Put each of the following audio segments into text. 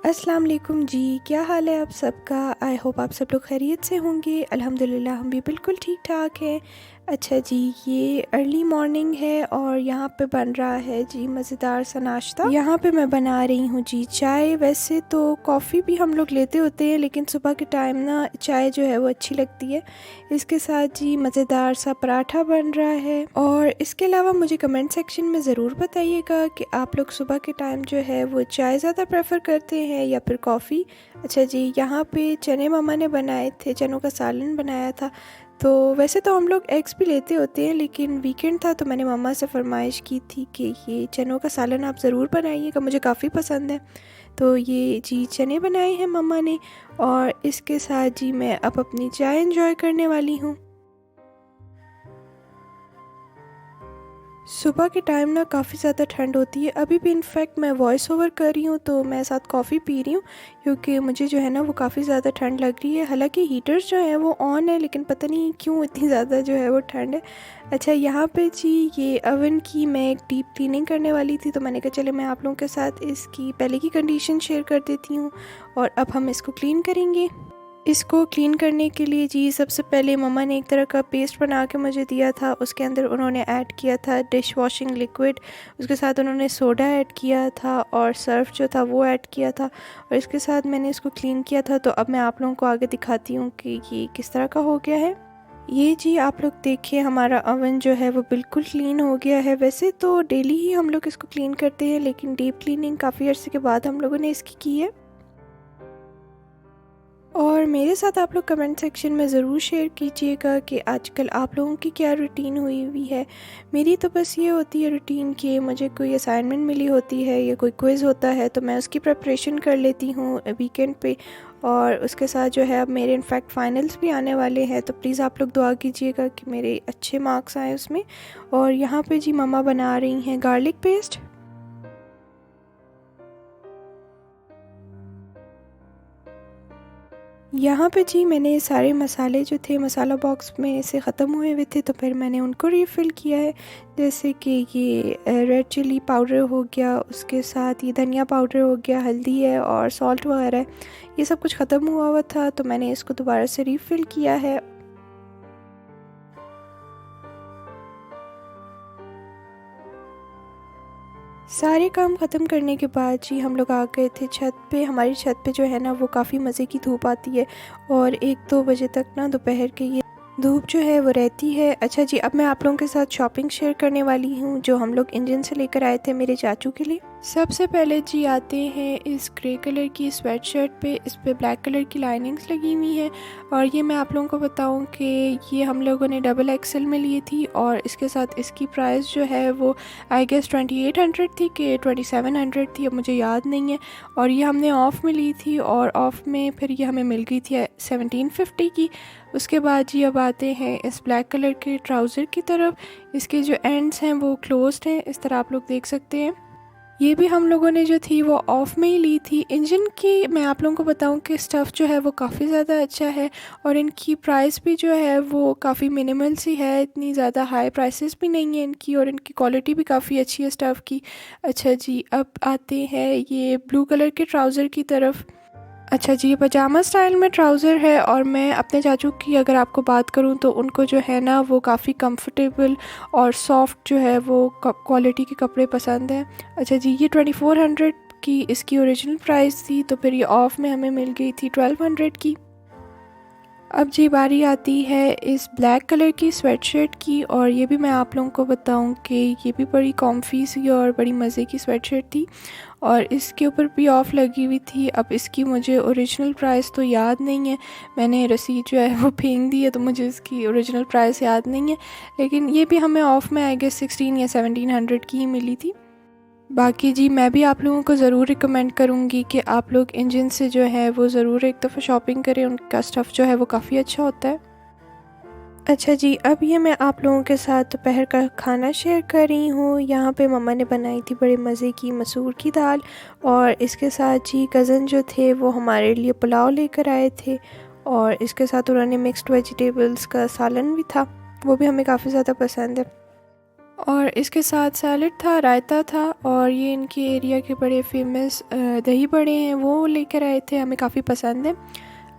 अस्सलाम वालेकुम जी, क्या हाल है आप सबका। आई होप आप सब लोग खैरियत से होंगे। अल्हम्दुलिल्लाह हम भी बिल्कुल ठीक ठाक हैं। अच्छा जी, ये अर्ली मॉर्निंग है और यहाँ पे बन रहा है जी मज़ेदार सा नाश्ता। यहाँ पे मैं बना रही हूँ जी चाय। वैसे तो कॉफ़ी भी हम लोग लेते होते हैं, लेकिन सुबह के टाइम ना चाय जो है वो अच्छी लगती है। इसके साथ जी मज़ेदार सा पराठा बन रहा है। और इसके अलावा मुझे कमेंट सेक्शन में ज़रूर बताइएगा कि आप लोग सुबह के टाइम जो है वो चाय ज़्यादा प्रेफर करते हैं या फिर कॉफ़ी। अच्छा जी, यहाँ पे चने मम्मा ने बनाए थे, चनों का सालन बनाया था। तो वैसे तो हम लोग एग्स भी लेते होते हैं, लेकिन वीकेंड था तो मैंने मम्मा से फरमाइश की थी कि ये चनों का सालन आप ज़रूर बनाइएगा, मुझे काफ़ी पसंद है। तो ये जी चने बनाए हैं मम्मा ने, और इसके साथ जी मैं अब अपनी चाय एंजॉय करने वाली हूँ। सुबह के टाइम ना काफ़ी ज़्यादा ठंड होती है। अभी भी इनफैक्ट मैं वॉइस ओवर कर रही हूँ तो मैं साथ कॉफ़ी पी रही हूँ, क्योंकि मुझे जो है ना वो काफ़ी ज़्यादा ठंड लग रही है। हालांकि हीटर्स जो हैं वो ऑन है, लेकिन पता नहीं क्यों इतनी ज़्यादा जो है वो ठंड है। अच्छा, यहाँ पे जी ये अवन की मैं एक डीप क्लीनिंग करने वाली थी, तो मैंने कहा चले मैं आप लोगों के साथ इसकी पहले की कंडीशन शेयर कर देती हूँ और अब हम इसको क्लीन करेंगे। इसको क्लीन करने के लिए जी सबसे पहले मम्मा ने एक तरह का पेस्ट बना के मुझे दिया था। उसके अंदर उन्होंने ऐड किया था डिश वॉशिंग लिक्विड, उसके साथ उन्होंने सोडा ऐड किया था और सर्फ जो था वो ऐड किया था, और इसके साथ मैंने इसको क्लीन किया था। तो अब मैं आप लोगों को आगे दिखाती हूँ कि ये किस तरह का हो गया है। ये जी आप लोग देखिए, हमारा अवन जो है वो बिल्कुल क्लीन हो गया है। वैसे तो डेली ही हम लोग इसको क्लीन करते हैं, लेकिन डीप क्लीनिंग काफ़ी अर्से के बाद हम लोगों ने इसकी की है। और मेरे साथ आप लोग कमेंट सेक्शन में ज़रूर शेयर कीजिएगा कि आजकल आप लोगों की क्या रूटीन हुई हुई है। मेरी तो बस ये होती है रूटीन कि मुझे कोई असाइनमेंट मिली होती है या कोई क्विज़ होता है तो मैं उसकी प्रिपरेशन कर लेती हूँ वीकेंड पे। और उसके साथ जो है अब मेरे इनफैक्ट फाइनल्स भी आने वाले हैं, तो प्लीज़ आप लोग दुआ कीजिएगा कि मेरे अच्छे मार्क्स आए उसमें। और यहाँ पे जी मम्मा बना रही हैं गार्लिक पेस्ट। यहाँ पे जी मैंने सारे मसाले जो थे मसाला बॉक्स में से ख़त्म हुए हुए थे, तो फिर मैंने उनको रीफ़िल किया है। जैसे कि ये रेड चिली पाउडर हो गया, उसके साथ ये धनिया पाउडर हो गया, हल्दी है और सॉल्ट वगैरह है। ये सब कुछ ख़त्म हुआ हुआ था तो मैंने इसको दोबारा से रीफ़िल किया है। सारे काम ख़त्म करने के बाद जी हम लोग आ गए थे छत पे। हमारी छत पे जो है ना वो काफ़ी मज़े की धूप आती है, और 1-2 बजे तक ना दोपहर के ये धूप जो है वो रहती है। अच्छा जी, अब मैं आप लोगों के साथ शॉपिंग शेयर करने वाली हूँ जो हम लोग इंजन से लेकर आए थे मेरे चाचू के लिए। सबसे पहले जी आते हैं इस ग्रे कलर की स्वेट शर्ट पे। इस पे ब्लैक कलर की लाइनिंग्स लगी हुई हैं, और ये मैं आप लोगों को बताऊं कि ये हम लोगों ने डबल एक्सेल में ली थी, और इसके साथ इसकी प्राइस जो है वो आई गेस 2800 थी कि 2700 थी, अब मुझे याद नहीं है। और ये हमने ऑफ़ में ली थी, और ऑफ़ में फिर ये हमें मिल गई थी 1750 की। उसके बाद जी अब आते हैं इस ब्लैक कलर के ट्राउज़र की तरफ। इसके जो एंड्स हैं वो क्लोज्ड हैं, इस तरह आप लोग देख सकते हैं। ये भी हम लोगों ने जो थी वो ऑफ़ में ही ली थी। इंजन की मैं आप लोगों को बताऊं कि स्टफ़ जो है वो काफ़ी ज़्यादा अच्छा है, और इनकी प्राइस भी जो है वो काफ़ी मिनिमल सी है, इतनी ज़्यादा हाई प्राइसेस भी नहीं है इनकी, और इनकी क्वालिटी भी काफ़ी अच्छी है स्टफ़ की। अच्छा जी, अब आते हैं ये ब्लू कलर के ट्राउज़र की तरफ। अच्छा जी, ये पजामा स्टाइल में ट्राउज़र है, और मैं अपने चाचू की अगर आपको बात करूं तो उनको जो है ना वो काफ़ी कंफर्टेबल और सॉफ्ट जो है वो क्वालिटी के कपड़े पसंद हैं। अच्छा जी, ये 2400 की इसकी ओरिजिनल प्राइस थी, तो फिर ये ऑफ़ में हमें मिल गई थी 1200 की। अब जी बारी आती है इस ब्लैक कलर की स्वेटशर्ट की, और ये भी मैं आप लोगों को बताऊं कि ये भी बड़ी कॉम्फी सी और बड़ी मज़े की स्वेटशर्ट थी, और इसके ऊपर भी ऑफ़ लगी हुई थी। अब इसकी मुझे ओरिजिनल प्राइस तो याद नहीं है, मैंने रसीद जो है वो फेंक दी है, तो मुझे इसकी ओरिजिनल प्राइस याद नहीं है। लेकिन ये भी हमें ऑफ़ में आई गेस 16 या 1700 की ही मिली थी। बाकी जी मैं भी आप लोगों को ज़रूर रिकमेंड करूँगी कि आप लोग इंजन से जो है वो ज़रूर एक दफ़ा शॉपिंग करें, उनका स्टफ़ जो है वो काफ़ी अच्छा होता है। अच्छा जी, अब ये मैं आप लोगों के साथ दोपहर का खाना शेयर कर रही हूँ। यहाँ पे मम्मा ने बनाई थी बड़े मज़े की मसूर की दाल, और इसके साथ जी कज़न जो थे वो हमारे लिए पुलाव लेकर आए थे, और इसके साथ उन्होंने मिक्स्ड वेजिटेबल्स का सालन भी था, वो भी हमें काफ़ी ज़्यादा पसंद है। और इसके साथ सैलड था, रायता था, और ये इनके एरिया के बड़े फेमस दही बड़े हैं, वो लेकर आए थे, हमें काफ़ी पसंद है।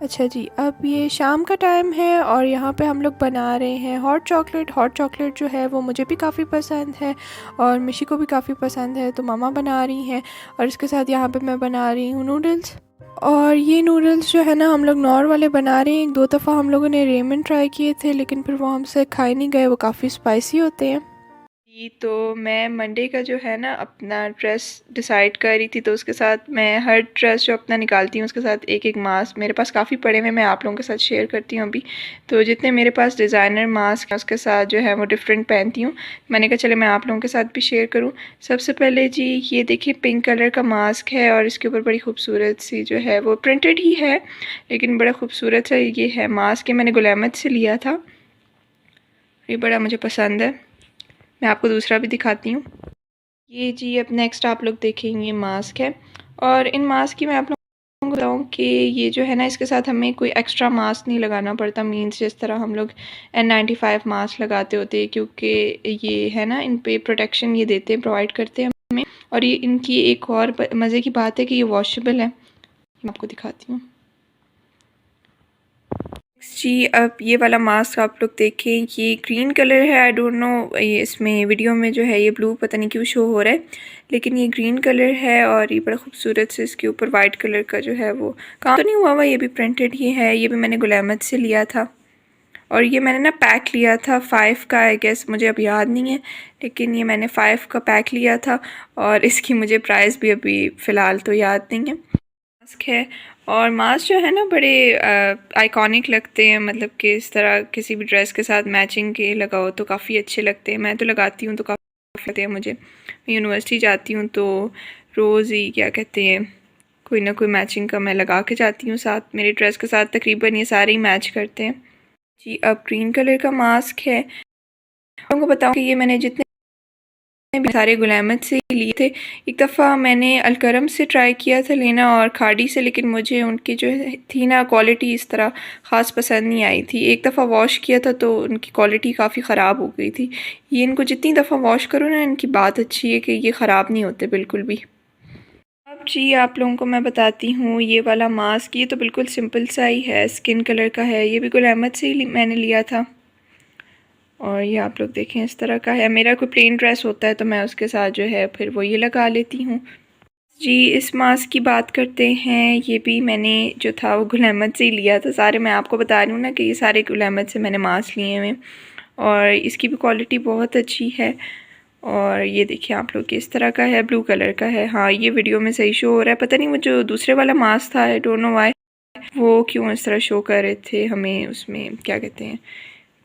अच्छा जी, अब ये शाम का टाइम है और यहाँ पे हम लोग बना रहे हैं हॉट चॉकलेट। हॉट चॉकलेट जो है वो मुझे भी काफ़ी पसंद है और मिशी को भी काफ़ी पसंद है, तो मामा बना रही हैं। और इसके साथ यहाँ पे मैं बना रही हूँ नूडल्स। और ये नूडल्स जो है ना, हम लोग नॉर वाले बना रहे हैं। एक दो दफ़ा हम लोगों ने रेमन ट्राई किए थे, लेकिन फिर वो हमसे खाए नहीं गए, वो काफ़ी स्पाइसी होते हैं जी। तो मैं मंडे का जो है ना अपना ड्रेस डिसाइड कर रही थी, तो उसके साथ मैं हर ड्रेस जो अपना निकालती हूँ उसके साथ एक एक मास्क मेरे पास काफ़ी पड़े हुए, मैं आप लोगों के साथ शेयर करती हूँ अभी। तो जितने मेरे पास डिज़ाइनर मास्क हैं उसके साथ जो है वो डिफरेंट पहनती हूँ। मैंने कहा चले मैं आप लोगों के साथ भी शेयर करूँ। सबसे पहले जी ये देखिए पिंक कलर का मास्क है और इसके ऊपर बड़ी खूबसूरत सी जो है वो प्रिंटेड ही है, लेकिन बड़ा खूबसूरत सा ये है मास्क। ये मैंने गुलामत से लिया था, ये बड़ा मुझे पसंद है। मैं आपको दूसरा भी दिखाती हूँ। ये जी अब नेक्स्ट आप लोग देखेंगे मास्क है, और इन मास्क की मैं आप लोगों को बताऊँ कि ये जो है ना इसके साथ हमें कोई एक्स्ट्रा मास्क नहीं लगाना पड़ता। मीन्स जिस तरह हम लोग N95 मास्क लगाते होते हैं, क्योंकि ये है ना इन पे प्रोटेक्शन ये देते हैं, प्रोवाइड करते हैं हमें। और ये इनकी एक और मज़े की बात है कि ये वॉशेबल है। मैं आपको दिखाती हूँ जी। अब ये वाला मास्क आप लोग देखें, ये ग्रीन कलर है। आई डोंट नो, ये इसमें वीडियो में जो है ये ब्लू पता नहीं क्यों शो हो रहा है, लेकिन ये ग्रीन कलर है और ये बड़ा खूबसूरत से इसके ऊपर वाइट कलर का जो है वो काम तो नहीं हुआ हुआ, ये भी प्रिंटेड ही है। ये भी मैंने गुलामत से लिया था और ये मैंने ना पैक लिया था 5 का, आई गेस, मुझे अब याद नहीं है, लेकिन ये मैंने 5 का पैक लिया था और इसकी मुझे प्राइस भी अभी फ़िलहाल तो याद नहीं है। मास्क है, और मास्क जो है ना बड़े आइकॉनिक लगते हैं, मतलब कि इस तरह किसी भी ड्रेस के साथ मैचिंग के लगाओ तो काफ़ी अच्छे लगते हैं। मैं तो लगाती हूँ तो काफ़ी लगते हैं मुझे। मैं यूनिवर्सिटी जाती हूँ तो रोज़ ही क्या कहते हैं कोई ना कोई मैचिंग का मैं लगा के जाती हूँ साथ, मेरे ड्रेस के साथ तकरीबन ये सारे ही मैच करते हैं जी। अब ग्रीन कलर का मास्क है, आपको बताऊँ कि ये मैंने जितने भी सारे गुलामत से ही लिए थे। एक दफ़ा मैंने अलकरम से ट्राई किया था लेना और खाड़ी से, लेकिन मुझे उनकी जो थी ना क्वालिटी इस तरह ख़ास पसंद नहीं आई थी। एक दफ़ा वॉश किया था तो उनकी क्वालिटी काफ़ी ख़राब हो गई थी। ये इनको जितनी दफ़ा वॉश करो ना, इनकी बात अच्छी है कि ये ख़राब नहीं होते बिल्कुल भी। अब जी आप लोगों को मैं बताती हूँ ये वाला मास्क, ये तो बिल्कुल सिंपल सा ही है, स्किन कलर का है। ये भी गुलामत से ही मैंने लिया था और ये आप लोग देखें इस तरह का है। मेरा कोई प्लेन ड्रेस होता है तो मैं उसके साथ जो है फिर वो ये लगा लेती हूँ जी। इस मास्क की बात करते हैं, ये भी मैंने जो था वो गुलामत से ही लिया था। सारे मैं आपको बता रही हूँ ना कि ये सारे गुलामत से मैंने मास्क लिए हुए, और इसकी भी क्वालिटी बहुत अच्छी है। और ये देखिए आप लोग इस तरह का है, ब्लू कलर का है। हाँ ये वीडियो में सही शो हो रहा है, पता नहीं वो जो दूसरे वाला मास्क था आई डोंट नो व्हाई वो क्यों इस तरह शो कर रहे थे हमें, उसमें क्या कहते हैं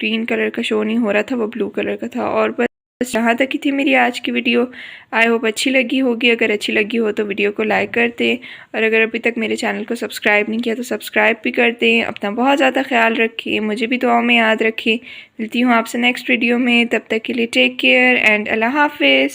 ग्रीन कलर का शो नहीं हो रहा था, वो ब्लू कलर का था। और बस यहाँ तक ही थी मेरी आज की वीडियो। आई होप अच्छी लगी होगी। अगर अच्छी लगी हो तो वीडियो को लाइक कर दें, और अगर अभी तक मेरे चैनल को सब्सक्राइब नहीं किया तो सब्सक्राइब भी कर दें। अपना बहुत ज़्यादा ख्याल रखें, मुझे भी दुआओं में याद रखें। मिलती हूँ आपसे नेक्स्ट वीडियो में, तब तक के लिए टेक केयर एंड अल्लाह हाफिज़।